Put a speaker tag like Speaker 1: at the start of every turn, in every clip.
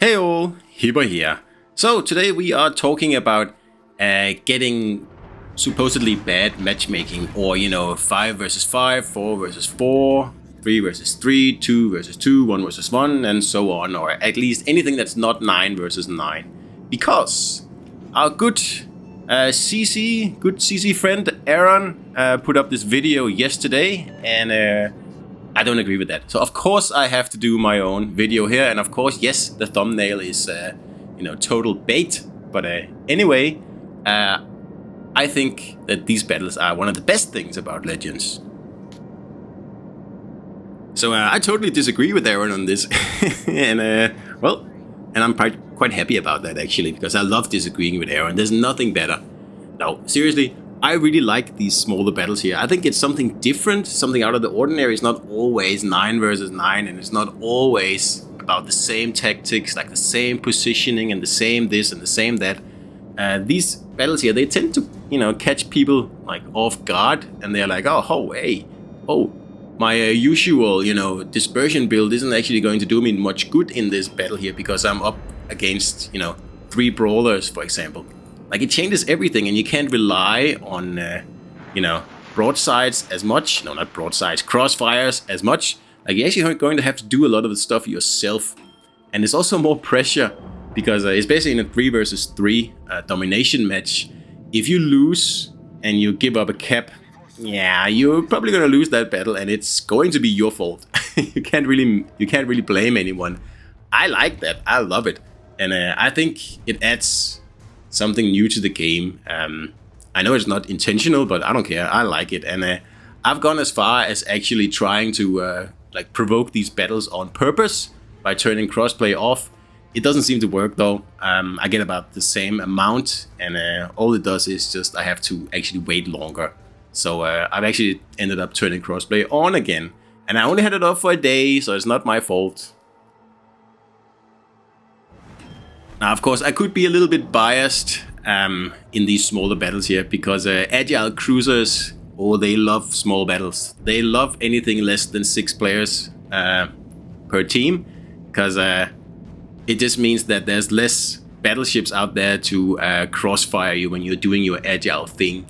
Speaker 1: Hey all, Hipper here. So today we are talking about getting supposedly bad matchmaking, or 5 versus 5, 4 versus 4, 3 versus 3, 2 versus 2, 1 versus 1, and so on, or at least anything that's not 9 versus 9. Because our good CC friend Aron put up this video yesterday, and I don't agree with that. So of course I have to do my own video here, and of course, yes, the thumbnail is total bait. But anyway, I think that these battles are one of the best things about Legends. So I totally disagree with Aron on this, and I'm quite happy about that actually, because I love disagreeing with Aron. There's nothing better. No, seriously. I really like these smaller battles here. I think it's something different, something out of the ordinary. It's not always 9 versus 9, and it's not always about the same tactics, like the same positioning and the same this and the same that. These battles here, they tend to, catch people like off guard, and they're like, my usual, dispersion build isn't actually going to do me much good in this battle here because I'm up against, 3 brawlers, for example. Like, it changes everything, and you can't rely on, broadsides as much. No, not broadsides, crossfires as much. Like, you're actually going to have to do a lot of the stuff yourself. And there's also more pressure, because especially in a 3 versus 3 domination match, if you lose and you give up a cap, yeah, you're probably going to lose that battle, and it's going to be your fault. you can't really blame anyone. I like that. I love it. And I think it adds something new to the game. I know it's not intentional, but I don't care. I like it, and I've gone as far as actually trying to provoke these battles on purpose by turning crossplay off. It doesn't seem to work though. I get about the same amount, and all it does is just I have to actually wait longer. So I've actually ended up turning crossplay on again, and I only had it off for a day, so it's not my fault. Now, of course, I could be a little bit biased in these smaller battles here, because agile cruisers, they love small battles. They love anything less than 6 players per team, because it just means that there's less battleships out there to crossfire you when you're doing your agile thing.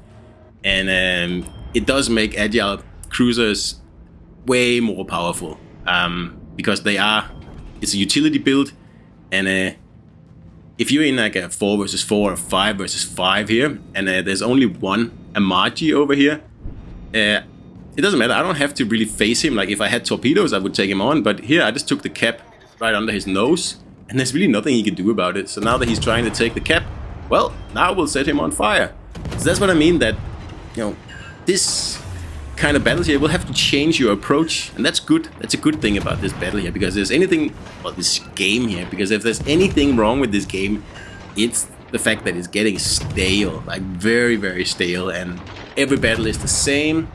Speaker 1: And it does make agile cruisers way more powerful, because it's a utility build, and if you're in like a 4 versus 4 or 5 versus 5 here, and there's only one Amagi over here, it doesn't matter. I don't have to really face him. Like, if I had torpedoes, I would take him on, but here I just took the cap right under his nose, and there's really nothing he can do about it. So now that he's trying to take the cap, well, now we'll set him on fire. So that's what I mean, that, this kind of battles here will have to change your approach, and that's good. That's a good thing about this battle here, because this game here, because if there's anything wrong with this game, it's the fact that it's getting stale, like very, very stale, and every battle is the same.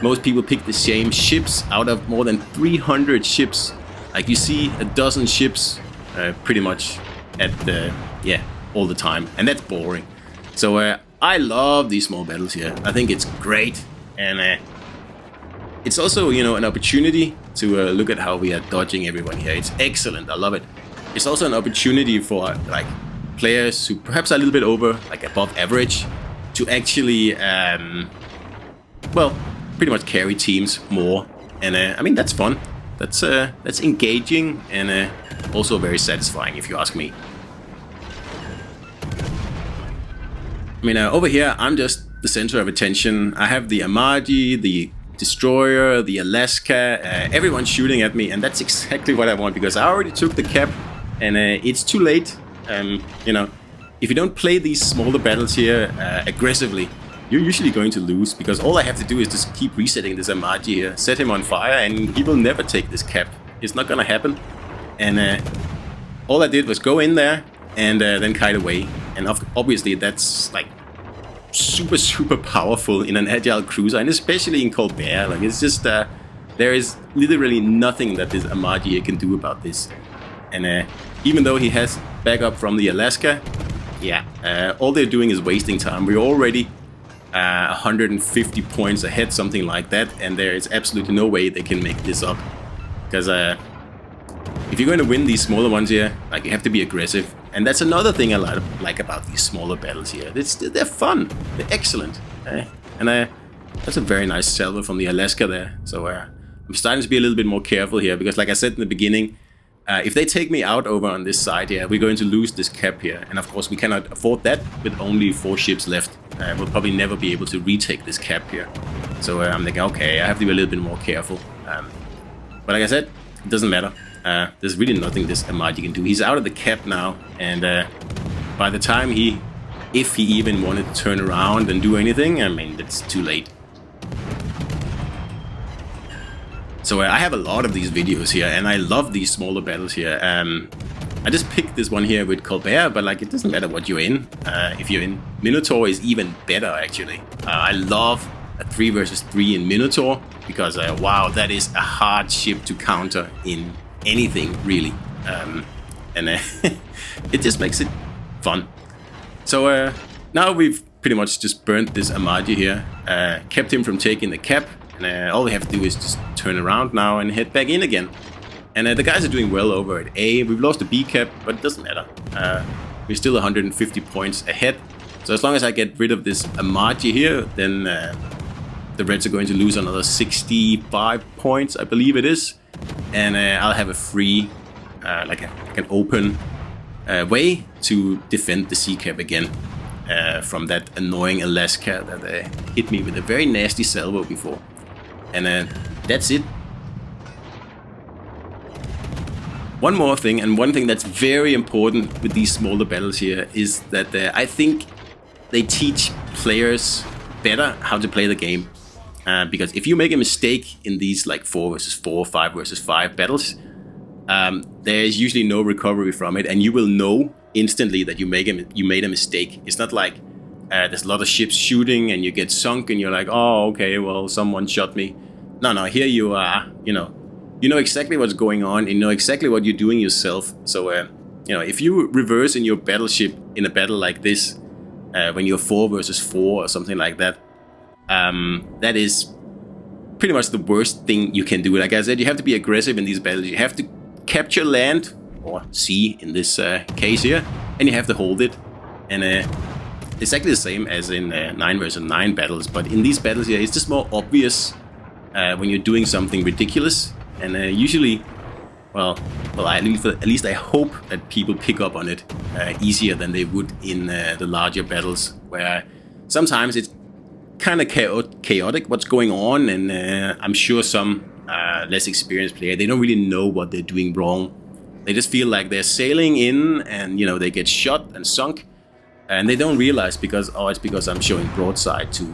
Speaker 1: Most people pick the same ships out of more than 300 ships. Like, you see a dozen ships pretty much all the time, and that's boring. So I love these small battles here. I think it's great. And it's also, an opportunity to look at how we are dodging everyone here. It's excellent. I love it. It's also an opportunity for players who perhaps are a little bit above average, to actually, pretty much carry teams more. And I mean, that's fun. That's engaging, and also very satisfying, if you ask me. I mean, over here, I'm just the center of attention. I have the Amagi, the Destroyer, the Alaska, everyone's shooting at me, and that's exactly what I want, because I already took the cap, and it's too late. If you don't play these smaller battles here aggressively, you're usually going to lose, because all I have to do is just keep resetting this Amagi here, set him on fire, and he will never take this cap. It's not gonna happen. And all I did was go in there and then kite away, and obviously that's like super powerful in an agile cruiser, and especially in Colbert. Like, it's just there is literally nothing that this Amagi here can do about this. And even though he has backup from the Alaska, all they're doing is wasting time. We're already 150 points ahead, something like that, and there is absolutely no way they can make this up, because if if you're going to win these smaller ones here, like, you have to be aggressive. And that's another thing I like about these smaller battles here. They're fun. They're excellent. And that's a very nice salvo from the Alaska there. So I'm starting to be a little bit more careful here, because like I said in the beginning, if they take me out over on this side here, we're going to lose this cap here. And of course we cannot afford that with only 4 ships left. We'll probably never be able to retake this cap here. So I'm thinking, okay, I have to be a little bit more careful. But like I said, it doesn't matter. There's really nothing this Amadi can do. He's out of the cap now, and by the time if he even wanted to turn around and do anything, I mean, it's too late. So I have a lot of these videos here, and I love these smaller battles here. I just picked this one here with Colbert, but like, it doesn't matter what you're in. If you're in Minotaur, is even better actually. I love a 3 versus 3 in Minotaur, because wow, that is a hard ship to counter in anything really, and it just makes it fun. So now we've pretty much just burnt this Amadi here, kept him from taking the cap, and all we have to do is just turn around now and head back in again. And the guys are doing well over at A. We've lost the B cap, but it doesn't matter. We're still 150 points ahead. So as long as I get rid of this Amadi here, then the Reds are going to lose another 65 points, I believe it is. And I'll have a free, like an open way to defend the C cap again from that annoying Alaska that hit me with a very nasty salvo before. And that's it. One more thing, and one thing that's very important with these smaller battles here, is that I think they teach players better how to play the game. Because if you make a mistake in these like 4 versus 4, 5 versus 5 battles, there's usually no recovery from it, and you will know instantly that you made a mistake. It's not like there's a lot of ships shooting and you get sunk and you're like, oh, okay, well, someone shot me. No, here you are, you know exactly what's going on, and you know exactly what you're doing yourself. So, if you reverse in your battleship in a battle like this, when you're 4 versus 4 or something like that, that is pretty much the worst thing you can do. Like I said, you have to be aggressive in these battles. You have to capture land, or sea in this case here, and you have to hold it. And it's exactly the same as in 9 versus 9 battles, but in these battles here, it's just more obvious when you're doing something ridiculous. And usually, well, at least I hope that people pick up on it easier than they would in the larger battles, where sometimes it's kind of chaotic what's going on, and I'm sure some less experienced player, they don't really know what they're doing wrong. They just feel like they're sailing in, and they get shot and sunk, and they don't realize it's because I'm showing broadside to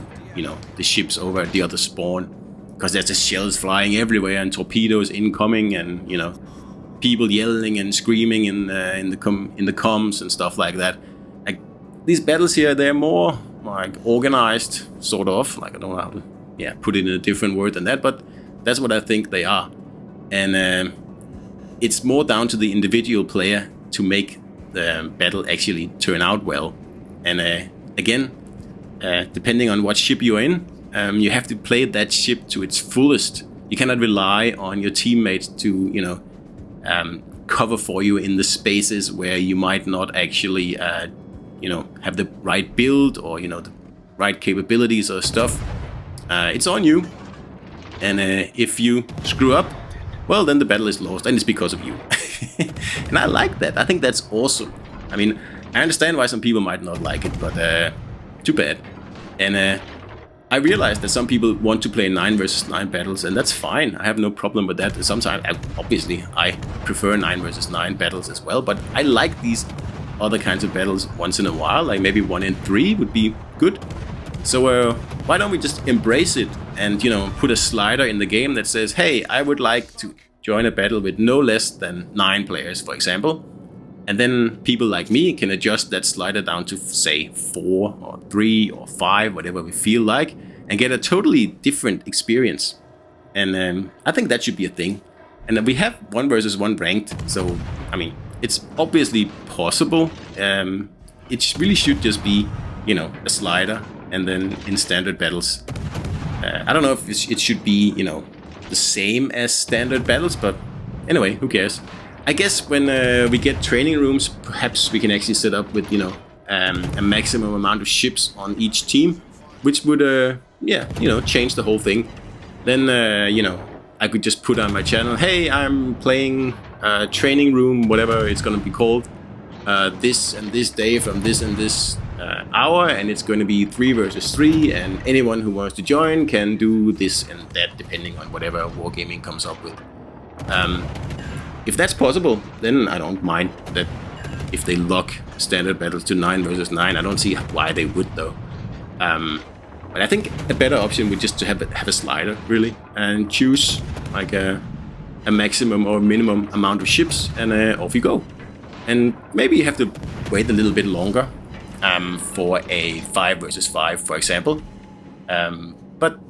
Speaker 1: the ships over at the other spawn, because there's just shells flying everywhere and torpedoes incoming, and people yelling and screaming in the comms and stuff like that. Like, these battles here, they're more like organized, sort of. Like, I don't know how to put it in a different word than that, but that's what I think they are. And it's more down to the individual player to make the battle actually turn out well. And again, depending on what ship you're in, you have to play that ship to its fullest. You cannot rely on your teammates to cover for you in the spaces where you might not actually have the right build, or the right capabilities or stuff. It's on you, and if you screw up, well, then the battle is lost, and it's because of you. And I like that. I think that's awesome. I mean, I understand why some people might not like it, but too bad. And I realize that some people want to play 9 versus 9 battles, and that's fine. I have no problem with that. Sometimes, obviously, I prefer 9 versus 9 battles as well, but I like these other kinds of battles once in a while, like maybe 1 in 3 would be good. So why don't we just embrace it and put a slider in the game that says, hey, I would like to join a battle with no less than 9 players, for example, and then people like me can adjust that slider down to, say, 4 or 3 or 5, whatever we feel like, and get a totally different experience. And I think that should be a thing. And then we have 1 versus 1 ranked, so I mean, it's obviously possible. It really should just be, a slider, and then in standard battles. I don't know if it should be, the same as standard battles, but anyway, who cares? I guess when we get training rooms, perhaps we can actually set up with, you know, a maximum amount of ships on each team, which would, yeah, you know, change the whole thing. Then, you know, I could just put on my channel, hey, I'm playing training room, whatever it's going to be called, this and this day from this and this hour, and it's going to be 3 versus 3, and anyone who wants to join can do this and that, depending on whatever Wargaming comes up with. If that's possible, then I don't mind that. If they lock standard battles to 9 versus 9, I don't see why they would, though. But I think a better option would just to have a slider, really, and choose like a maximum or minimum amount of ships, and off you go. And maybe you have to wait a little bit longer for a 5 versus 5, for example. But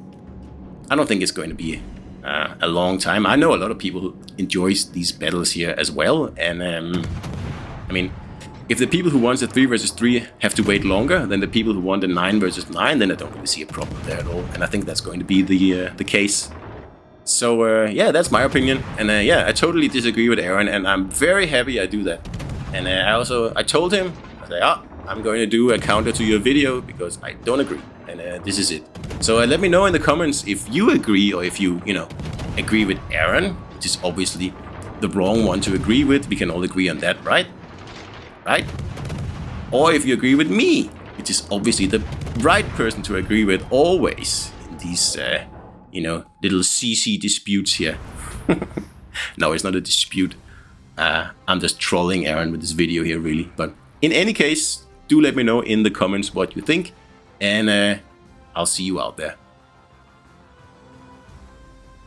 Speaker 1: I don't think it's going to be a long time. I know a lot of people who enjoys these battles here as well, and I mean, if the people who want the 3 versus 3 have to wait longer than the people who want the 9 versus 9, then I don't really see a problem there at all, and I think that's going to be the case. So yeah, that's my opinion, and yeah, I totally disagree with Aron, and I'm very happy I do that. And I told him, I said, I'm going to do a counter to your video because I don't agree, and this is it. So let me know in the comments if you agree, or if you know, agree with Aron, which is obviously the wrong one to agree with. We can all agree on that, right? Right? Or if you agree with me, which is obviously the right person to agree with always in these, you know, little CC disputes here. No, it's not a dispute. I'm just trolling Aron with this video here, really. But in any case, do let me know in the comments what you think, and I'll see you out there.